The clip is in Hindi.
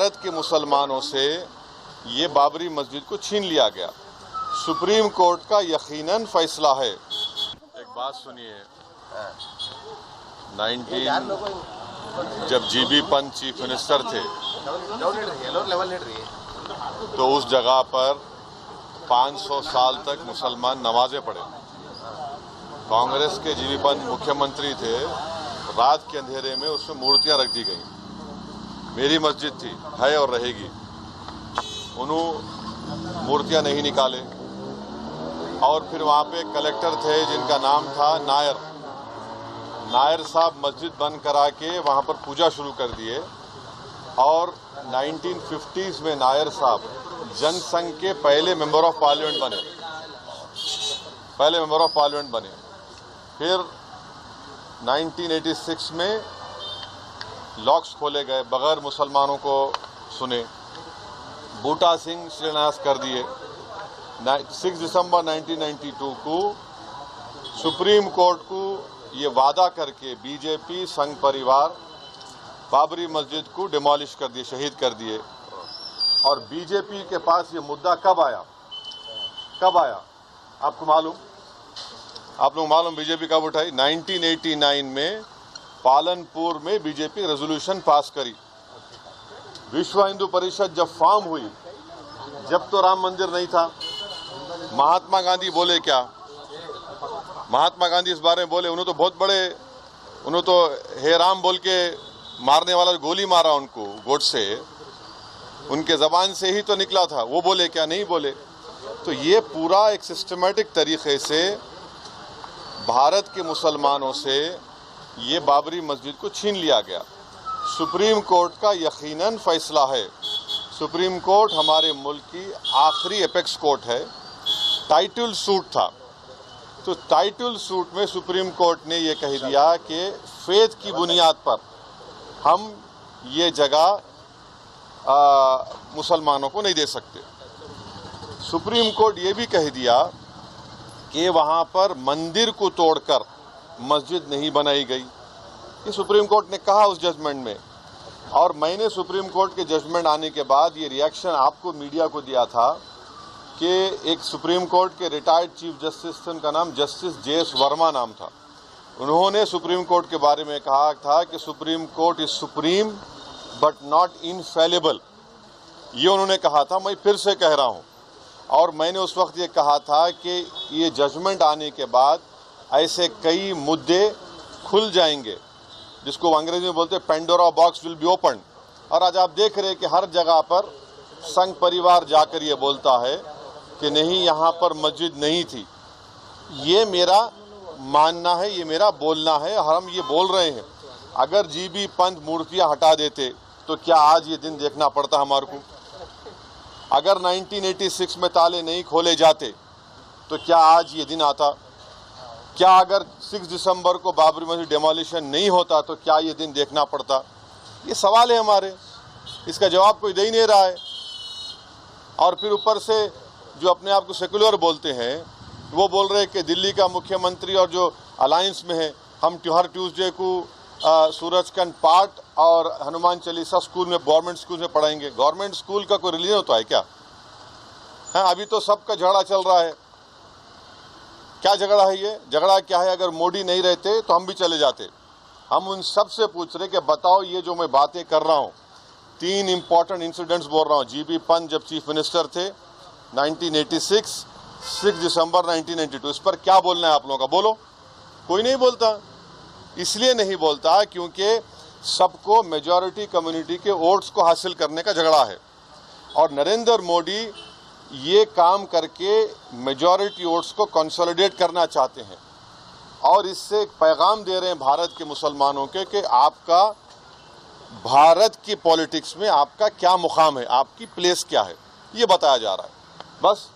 भारत के मुसलमानों से ये बाबरी मस्जिद को छीन लिया गया। सुप्रीम कोर्ट का यकीनन फैसला है। एक बात सुनिए, 19 जब जीबी पंत चीफ मिनिस्टर थे तो उस जगह पर 500 साल तक मुसलमान नमाजें पढ़े। कांग्रेस के जीबी पंत मुख्यमंत्री थे, रात के अंधेरे में उसमें मूर्तियां रख दी गई। मेरी मस्जिद थी, है और रहेगी। उन्होंने मूर्तियां नहीं निकाले। और फिर वहां पे कलेक्टर थे जिनका नाम था नायर साहब मस्जिद बंद करा के वहां पर पूजा शुरू कर दिए। और 1950s में नायर साहब जनसंघ के पहले मेंबर ऑफ पार्लियामेंट बने। फिर 1986 में लॉक्स खोले गए, बगैर मुसलमानों को सुने। बूटा सिंह शिलान्यास कर दिए। 6 दिसंबर 1992 को सुप्रीम कोर्ट को ये वादा करके बीजेपी संघ परिवार बाबरी मस्जिद को डिमोलिश कर दिए, शहीद कर दिए। और बीजेपी के पास ये मुद्दा कब आया? आपको मालूम? आप लोग मालूम बीजेपी कब उठाई? 1989 में पालनपुर में बीजेपी रेजोल्यूशन पास करी। विश्व हिंदू परिषद जब फॉर्म हुई, जब तो राम मंदिर नहीं था। महात्मा गांधी बोले क्या? महात्मा गांधी इस बारे में बोले, उन्होंने तो बहुत बड़े, उन्होंने तो हे राम बोल के मारने वाला गोली मारा उनको, गोडसे, उनके जबान से ही तो निकला था। वो बोले क्या? नहीं बोले। तो ये पूरा एक सिस्टमैटिक तरीके से भारत के मुसलमानों से ये बाबरी मस्जिद को छीन लिया गया। सुप्रीम कोर्ट का यकीनन फैसला है। सुप्रीम कोर्ट हमारे मुल्क की आखिरी एपेक्स कोर्ट है। टाइटल सूट था, तो टाइटल सूट में सुप्रीम कोर्ट ने ये कह दिया कि फेथ की बुनियाद पर हम ये जगह मुसलमानों को नहीं दे सकते। सुप्रीम कोर्ट ये भी कह दिया कि वहाँ पर मंदिर को तोड़कर मस्जिद नहीं बनाई गई। ये सुप्रीम कोर्ट ने कहा उस जजमेंट में। और मैंने सुप्रीम कोर्ट के जजमेंट आने के बाद ये रिएक्शन आपको मीडिया को दिया था कि एक सुप्रीम कोर्ट के रिटायर्ड चीफ जस्टिस थे, उनका नाम जस्टिस JS वर्मा नाम था। उन्होंने सुप्रीम कोर्ट के बारे में कहा था कि supreme court is supreme but not infallible. ये उन्होंने कहा था, मैं फिर से कह रहा हूँ। और मैंने उस वक्त ये कहा था कि ये जजमेंट आने के बाद ऐसे कई मुद्दे खुल जाएंगे, जिसको अंग्रेजी में बोलते हैं Pandora box will be open. और आज आप देख रहे हैं कि हर जगह पर संघ परिवार जाकर ये बोलता है कि नहीं, यहाँ पर मस्जिद नहीं थी। ये मेरा मानना है, ये मेरा बोलना है, हम ये बोल रहे हैं। अगर जीबी पंत मूर्तियाँ हटा देते तो क्या आज ये दिन देखना पड़ता हमारे को? अगर 1986 में ताले नहीं खोले जाते तो क्या आज ये दिन आता? क्या अगर 6 दिसंबर को बाबरी मस्जिद डेमोलिशन नहीं होता तो क्या ये दिन देखना पड़ता? ये सवाल है हमारे, इसका जवाब कोई दे ही नहीं रहा है। और फिर ऊपर से जो अपने आप को सेकुलर बोलते हैं, वो बोल रहे हैं कि दिल्ली का मुख्यमंत्री और जो अलायंस में है, हम हर ट्यूसडे को सूरजकंड पाठ और हनुमान चालीसा स्कूल में, गवर्नमेंट स्कूल में पढ़ाएंगे। गवर्नमेंट स्कूल का कोई रिलीजन होता है क्या? हाँ, अभी तो सबका झगड़ा चल रहा है। क्या झगड़ा है ये? झगड़ा क्या है? अगर मोदी नहीं रहते तो हम भी चले जाते। हम उन सब से पूछ रहे कि बताओ, ये जो मैं बातें कर रहा हूँ, 3 इंपॉर्टेंट इंसिडेंट्स बोल रहा हूँ। जीबी पंत जब चीफ मिनिस्टर थे 1986, 6 दिसंबर 1992, इस पर क्या बोलना है आप लोगों का? बोलो। कोई नहीं बोलता। इसलिए नहीं बोलता क्योंकि सबको मेजॉरिटी कम्युनिटी के वोट्स को हासिल करने का झगड़ा है। और नरेंद्र मोदी ये काम करके मेजॉरिटी वोट्स को कंसोलिडेट करना चाहते हैं। और इससे एक पैगाम दे रहे हैं भारत के मुसलमानों के कि आपका भारत की पॉलिटिक्स में आपका क्या मुकाम है, आपकी प्लेस क्या है, ये बताया जा रहा है। बस।